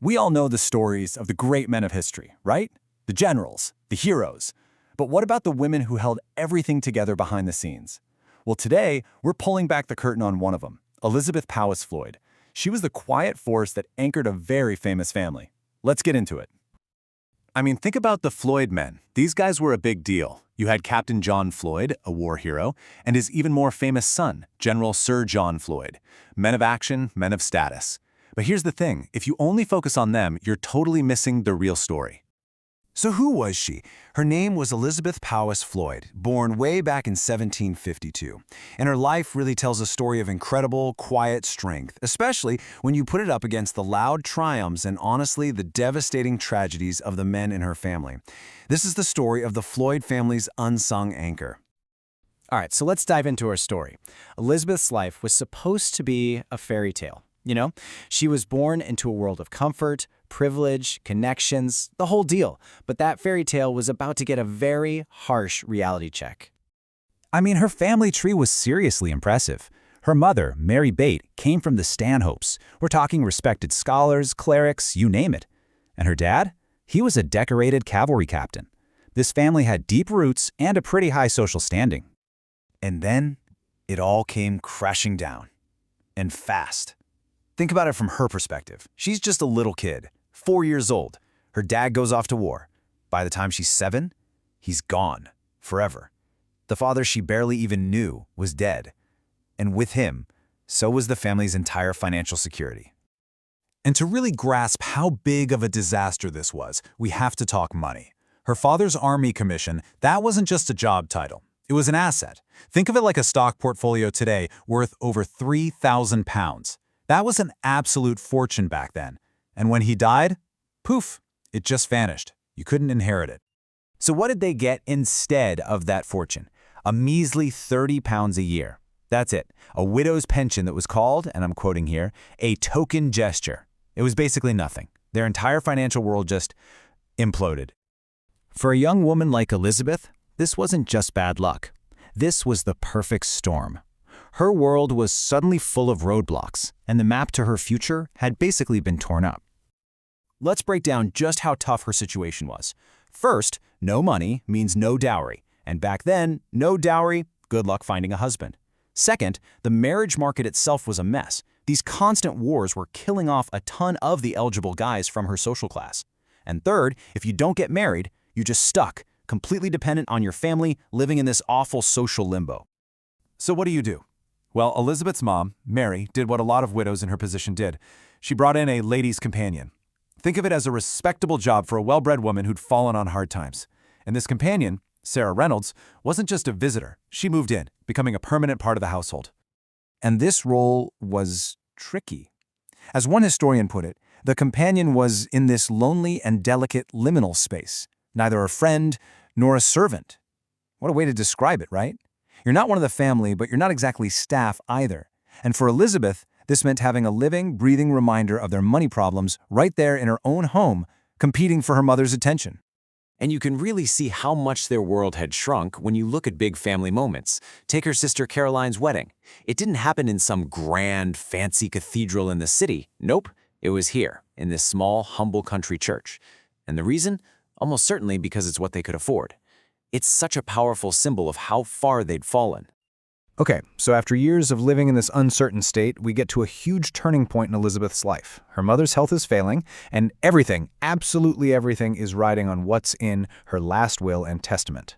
We all know the stories of the great men of history, right? The generals, the heroes. But what about the women who held everything together behind the scenes? Well, today, we're pulling back the curtain on one of them, Elizabeth Powys Floyd. She was the quiet force that anchored a very famous family. Let's get into it. Think about the Floyd men. These guys were a big deal. You had Captain John Floyd, a war hero, and his even more famous son, General Sir John Floyd. Men of action, men of status. But here's the thing, if you only focus on them, you're totally missing the real story. So who was she? Her name was Elizabeth Powys Floyd, born way back in 1752. And her life really tells a story of incredible, quiet strength, especially when you put it up against the loud triumphs and honestly the devastating tragedies of the men in her family. This is the story of the Floyd family's unsung anchor. All right, so let's dive into her story. Elizabeth's life was supposed to be a fairy tale. She was born into a world of comfort, privilege, connections, the whole deal. But that fairy tale was about to get a very harsh reality check. Her family tree was seriously impressive. Her mother, Mary Bate, came from the Stanhopes. We're talking respected scholars, clerics, you name it. And her dad? He was a decorated cavalry captain. This family had deep roots and a pretty high social standing. And then it all came crashing down. And fast. Think about it from her perspective. She's just a little kid, 4 years old. Her dad goes off to war. By the time she's 7, he's gone, forever. The father she barely even knew was dead. And with him, so was the family's entire financial security. And to really grasp how big of a disaster this was, we have to talk money. Her father's army commission, that wasn't just a job title. It was an asset. Think of it like a stock portfolio today worth over £3,000. That was an absolute fortune back then. And when he died, poof, it just vanished. You couldn't inherit it. So what did they get instead of that fortune? A measly £30 a year. That's it. A widow's pension that was called, and I'm quoting here, a token gesture. It was basically nothing. Their entire financial world just imploded. For a young woman like Elizabeth, this wasn't just bad luck. This was the perfect storm. Her world was suddenly full of roadblocks, and the map to her future had basically been torn up. Let's break down just how tough her situation was. First, no money means no dowry, and back then, no dowry, good luck finding a husband. Second, the marriage market itself was a mess. These constant wars were killing off a ton of the eligible guys from her social class. And third, if you don't get married, you're just stuck, completely dependent on your family, living in this awful social limbo. So what do? Well, Elizabeth's mom, Mary, did what a lot of widows in her position did. She brought in a lady's companion. Think of it as a respectable job for a well-bred woman who'd fallen on hard times. And this companion, Sarah Reynolds, wasn't just a visitor. She moved in, becoming a permanent part of the household. And this role was tricky. As one historian put it, the companion was in this lonely and delicate liminal space, neither a friend nor a servant. What a way to describe it, right? You're not one of the family, but you're not exactly staff either. And for Elizabeth, this meant having a living, breathing reminder of their money problems right there in her own home, competing for her mother's attention. And you can really see how much their world had shrunk when you look at big family moments. Take her sister Caroline's wedding. It didn't happen in some grand, fancy cathedral in the city. Nope, it was here, in this small, humble country church. And the reason? Almost certainly because it's what they could afford. It's such a powerful symbol of how far they'd fallen. Okay, so after years of living in this uncertain state, we get to a huge turning point in Elizabeth's life. Her mother's health is failing, and everything, absolutely everything, is riding on what's in her last will and testament.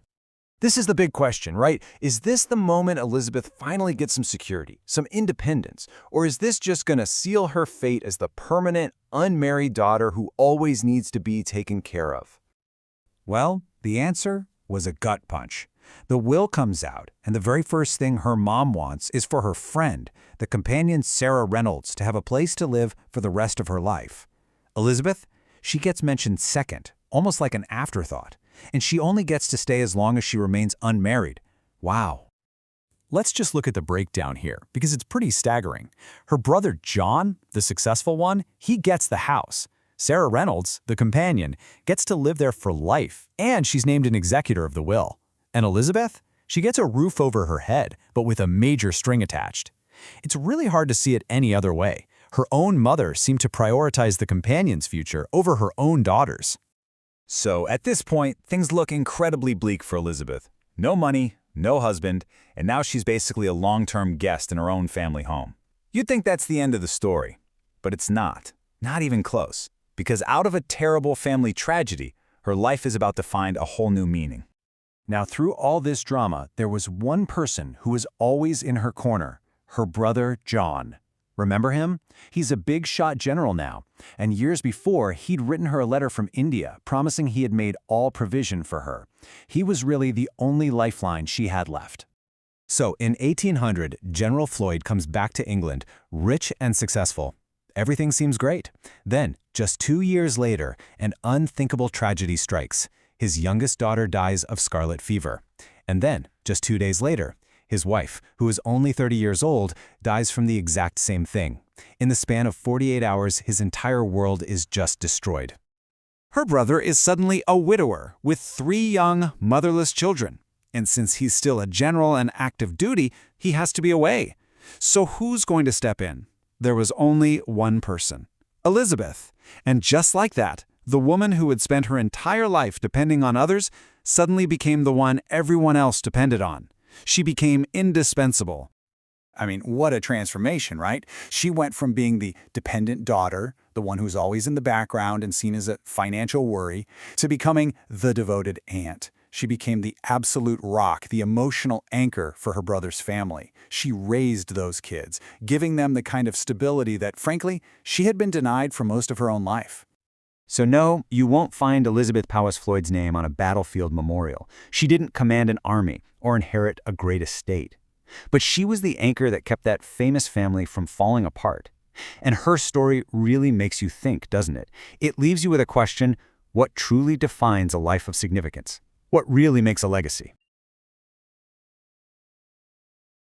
This is the big question, right? Is this the moment Elizabeth finally gets some security, some independence, or is this just going to seal her fate as the permanent, unmarried daughter who always needs to be taken care of? Well, the answer was a gut punch. The will comes out, and the very first thing her mom wants is for her friend, the companion Sarah Reynolds, to have a place to live for the rest of her life. Elizabeth, she gets mentioned second, almost like an afterthought, and she only gets to stay as long as she remains unmarried. Wow. Let's just look at the breakdown here, because it's pretty staggering. Her brother John, the successful one, he gets the house. Sarah Reynolds, the companion, gets to live there for life, and she's named an executor of the will. And Elizabeth? She gets a roof over her head, but with a major string attached. It's really hard to see it any other way. Her own mother seemed to prioritize the companion's future over her own daughter's. So at this point, things look incredibly bleak for Elizabeth. No money, no husband, and now she's basically a long-term guest in her own family home. You'd think that's the end of the story, but it's not. Not even close. Because out of a terrible family tragedy, her life is about to find a whole new meaning. Now, through all this drama, there was one person who was always in her corner, her brother John. Remember him? He's a big-shot general now, and years before, he'd written her a letter from India promising he had made all provision for her. He was really the only lifeline she had left. So, in 1800, General Floyd comes back to England, rich and successful. Everything seems great. Then, just 2 years later, an unthinkable tragedy strikes. His youngest daughter dies of scarlet fever. And then, just 2 days later, his wife, who is only 30 years old, dies from the exact same thing. In the span of 48 hours, his entire world is just destroyed. Her brother is suddenly a widower with 3 young, motherless children. And since he's still a general and active duty, he has to be away. So who's going to step in? There was only one person, Elizabeth. And just like that, the woman who had spent her entire life depending on others suddenly became the one everyone else depended on. She became indispensable. I mean, what a transformation, right? She went from being the dependent daughter, the one who's always in the background and seen as a financial worry, to becoming the devoted aunt. She became the absolute rock, the emotional anchor for her brother's family. She raised those kids, giving them the kind of stability that, frankly, she had been denied for most of her own life. So no, you won't find Elizabeth Powys Floyd's name on a battlefield memorial. She didn't command an army or inherit a great estate. But she was the anchor that kept that famous family from falling apart. And her story really makes you think, doesn't it? It leaves you with a question: what truly defines a life of significance? What really makes a legacy?